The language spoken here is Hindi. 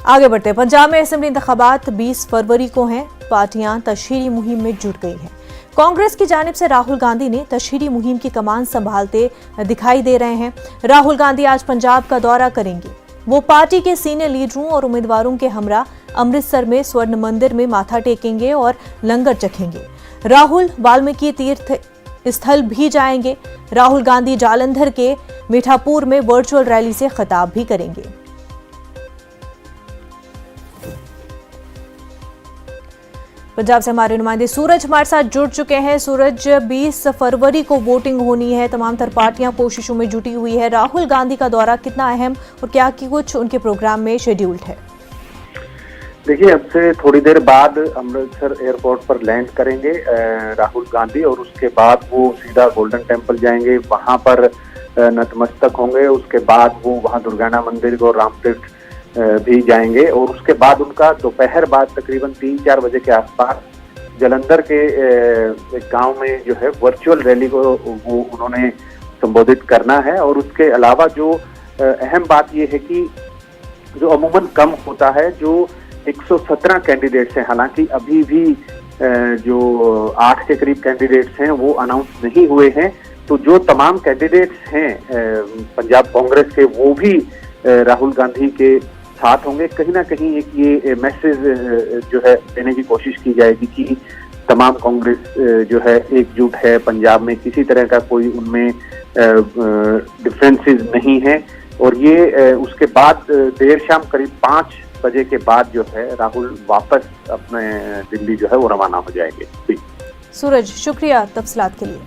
आगे बढ़ते हैं। पंजाब में असेंबली इंतखाबात 20 फरवरी को हैं। पार्टियां तशहीरी मुहिम में जुट गई हैं। कांग्रेस की जानिब से राहुल गांधी ने तशहीरी मुहिम की कमान संभालते दिखाई दे रहे हैं। राहुल गांधी आज पंजाब का दौरा करेंगे। वो पार्टी के सीनियर लीडरों और उम्मीदवारों के हमरा अमृतसर में स्वर्ण मंदिर में माथा टेकेंगे और लंगर चखेंगे। राहुल वाल्मीकि तीर्थ स्थल भी जाएंगे। राहुल गांधी जालंधर के मीठापुर में वर्चुअल रैली से खिताब भी करेंगे। पंजाब से हमारे नुमाइंदे सूरज हमारे साथ जुड़ चुके हैं। सूरज, 20 फरवरी को वोटिंग होनी है। तमाम तर पार्टियां कोशिशों में जुटी हुई है। राहुल गांधी का दौरा कितना अहम और क्या कुछ उनके प्रोग्राम में शेड्यूल्ड है? देखिए, अब से थोड़ी देर बाद अमृतसर एयरपोर्ट पर लैंड करेंगे राहुल गांधी और उसके बाद वो सीधा गोल्डन टेम्पल जाएंगे, वहां पर नतमस्तक होंगे। उसके बाद वो वहां दुर्गाना मंदिर और रामतीर्थ भी जाएंगे और उसके बाद उनका दोपहर बाद तकरीबन 3-4 बजे के आसपास जालंधर के एक गांव में जो है वर्चुअल रैली को वो उन्होंने संबोधित करना है। और उसके अलावा जो अहम बात ये है कि जो अमूमन कम होता है, जो 117 कैंडिडेट्स हैं, हालांकि अभी भी जो 8 के करीब कैंडिडेट्स हैं वो अनाउंस नहीं हुए हैं। तो जो तमाम कैंडिडेट्स हैं पंजाब कांग्रेस के, वो भी राहुल गांधी के साथ होंगे। कहीं ना कहीं एक ये मैसेज जो है देने की कोशिश की जाएगी कि तमाम कांग्रेस जो है एकजुट है, पंजाब में किसी तरह का कोई उनमें डिफरेंसेस नहीं है। और ये उसके बाद देर शाम करीब 5 बजे के बाद जो है राहुल वापस अपने दिल्ली जो है वो रवाना हो जाएंगे। सूरज, शुक्रिया तफसीलात के लिए।